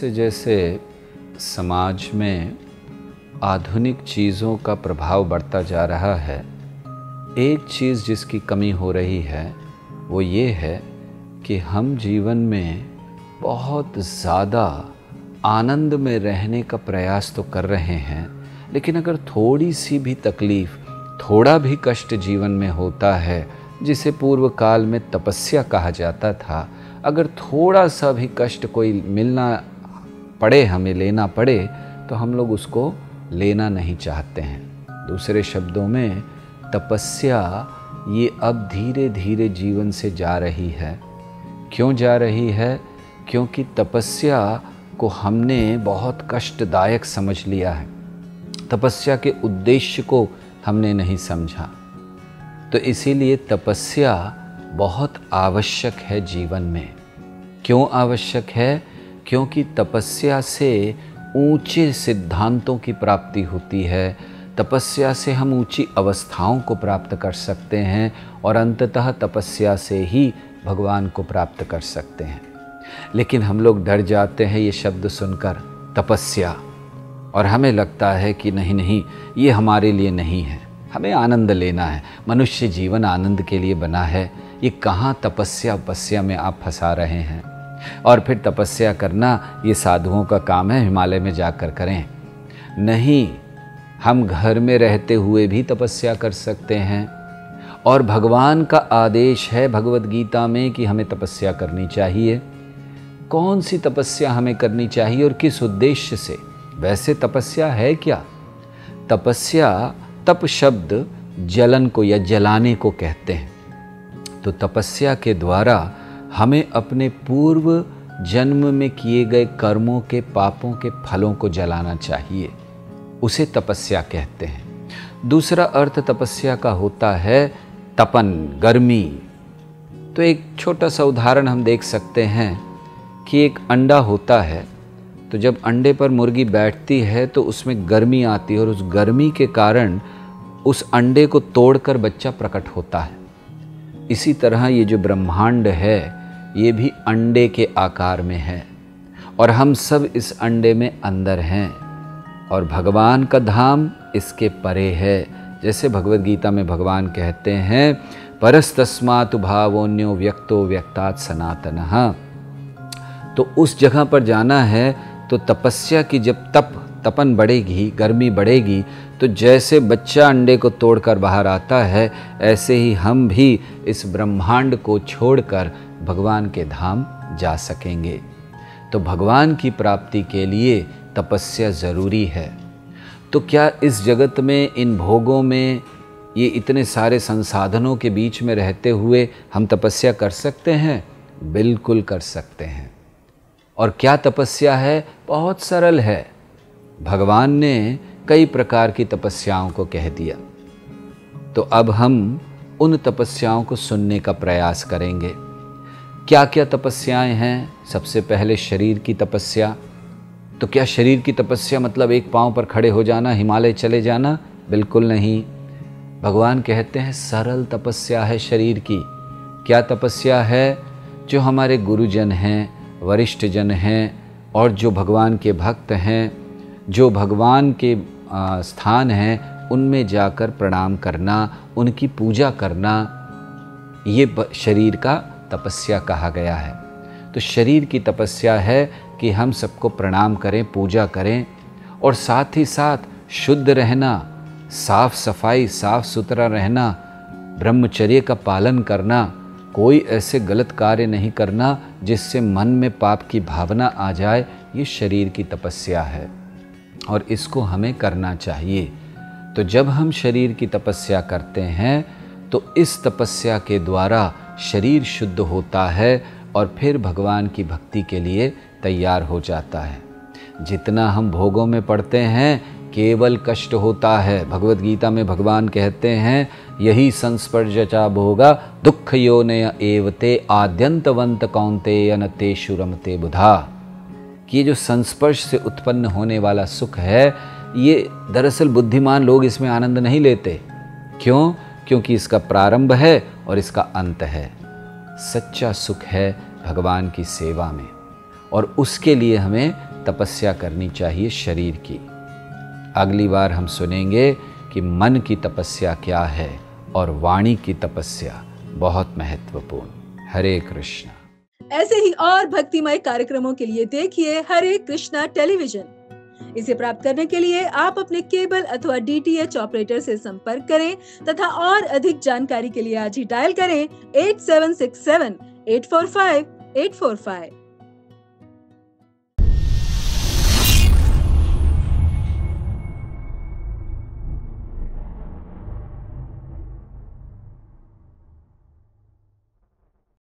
जैसे जैसे समाज में आधुनिक चीज़ों का प्रभाव बढ़ता जा रहा है, एक चीज़ जिसकी कमी हो रही है वो ये है कि हम जीवन में बहुत ज़्यादा आनंद में रहने का प्रयास तो कर रहे हैं, लेकिन अगर थोड़ी सी भी तकलीफ़, थोड़ा भी कष्ट जीवन में होता है, जिसे पूर्व काल में तपस्या कहा जाता था, अगर थोड़ा सा भी कष्ट कोई मिलना पड़े, हमें लेना पड़े, तो हम लोग उसको लेना नहीं चाहते हैं। दूसरे शब्दों में तपस्या ये अब धीरे धीरे जीवन से जा रही है। क्यों जा रही है? क्योंकि तपस्या को हमने बहुत कष्टदायक समझ लिया है, तपस्या के उद्देश्य को हमने नहीं समझा। तो इसीलिए तपस्या बहुत आवश्यक है जीवन में। क्यों आवश्यक है? क्योंकि तपस्या से ऊंचे सिद्धांतों की प्राप्ति होती है, तपस्या से हम ऊंची अवस्थाओं को प्राप्त कर सकते हैं और अंततः तपस्या से ही भगवान को प्राप्त कर सकते हैं। लेकिन हम लोग डर जाते हैं ये शब्द सुनकर, तपस्या, और हमें लगता है कि नहीं नहीं, ये हमारे लिए नहीं है, हमें आनंद लेना है, मनुष्य जीवन आनंद के लिए बना है। ये कहाँ तपस्या में आप फंसा रहे हैं? और फिर तपस्या करना ये साधुओं का काम है, हिमालय में जाकर करें। नहीं, हम घर में रहते हुए भी तपस्या कर सकते हैं, और भगवान का आदेश है भगवद गीता में कि हमें तपस्या करनी चाहिए। कौन सी तपस्या हमें करनी चाहिए और किस उद्देश्य से? वैसे तपस्या है क्या? तपस्या, तप शब्द जलन को या जलाने को कहते हैं। तो तपस्या के द्वारा हमें अपने पूर्व जन्म में किए गए कर्मों के, पापों के फलों को जलाना चाहिए, उसे तपस्या कहते हैं। दूसरा अर्थ तपस्या का होता है तपन, गर्मी। तो एक छोटा सा उदाहरण हम देख सकते हैं कि एक अंडा होता है, तो जब अंडे पर मुर्गी बैठती है तो उसमें गर्मी आती है, और उस गर्मी के कारण उस अंडे को तोड़कर बच्चा प्रकट होता है। इसी तरह ये जो ब्रह्मांड है ये भी अंडे के आकार में है, और हम सब इस अंडे में अंदर हैं, और भगवान का धाम इसके परे है। जैसे भगवद गीता में भगवान कहते हैं, परस्तस्मात् भावोन्यो व्यक्तो व्यक्तात् सनातनः। तो उस जगह पर जाना है तो तपस्या की जब तपन बढ़ेगी, गर्मी बढ़ेगी, तो जैसे बच्चा अंडे को तोड़कर बाहर आता है, ऐसे ही हम भी इस ब्रह्मांड को छोड़कर भगवान के धाम जा सकेंगे। तो भगवान की प्राप्ति के लिए तपस्या ज़रूरी है। तो क्या इस जगत में, इन भोगों में, ये इतने सारे संसाधनों के बीच में रहते हुए हम तपस्या कर सकते हैं? बिल्कुल कर सकते हैं। और क्या तपस्या है? बहुत सरल है। भगवान ने कई प्रकार की तपस्याओं को कह दिया, तो अब हम उन तपस्याओं को सुनने का प्रयास करेंगे। क्या क्या तपस्याएं हैं? सबसे पहले शरीर की तपस्या। तो क्या शरीर की तपस्या मतलब एक पांव पर खड़े हो जाना, हिमालय चले जाना? बिल्कुल नहीं। भगवान कहते हैं सरल तपस्या है शरीर की। क्या तपस्या है? जो हमारे गुरुजन हैं, वरिष्ठ जन हैं, और जो भगवान के भक्त हैं, जो भगवान के स्थान हैं, उनमें जाकर प्रणाम करना, उनकी पूजा करना, ये शरीर का तपस्या कहा गया है। तो शरीर की तपस्या है कि हम सबको प्रणाम करें, पूजा करें, और साथ ही साथ शुद्ध रहना, साफ सफाई, साफ सुथरा रहना, ब्रह्मचर्य का पालन करना, कोई ऐसे गलत कार्य नहीं करना जिससे मन में पाप की भावना आ जाए। ये शरीर की तपस्या है, और इसको हमें करना चाहिए। तो जब हम शरीर की तपस्या करते हैं तो इस तपस्या के द्वारा शरीर शुद्ध होता है, और फिर भगवान की भक्ति के लिए तैयार हो जाता है। जितना हम भोगों में पड़ते हैं केवल कष्ट होता है। भगवद गीता में भगवान कहते हैं, यही संस्पर्शचा भोगा दुख योनय एवते आद्यंतवंत कौन्तेय न तेषु रमते बुधा। कि ये जो संस्पर्श से उत्पन्न होने वाला सुख है, ये दरअसल बुद्धिमान लोग इसमें आनंद नहीं लेते। क्यों? क्योंकि इसका प्रारंभ है और इसका अंत है। सच्चा सुख है भगवान की सेवा में, और उसके लिए हमें तपस्या करनी चाहिए शरीर की। अगली बार हम सुनेंगे कि मन की तपस्या क्या है और वाणी की तपस्या बहुत महत्वपूर्ण। हरे कृष्णा। ऐसे ही और भक्तिमय कार्यक्रमों के लिए देखिए हरे कृष्णा टेलीविजन। इसे प्राप्त करने के लिए आप अपने केबल अथवा DTH ऑपरेटर से संपर्क करें तथा और अधिक जानकारी के लिए आज ही डायल करें 8767 845 845।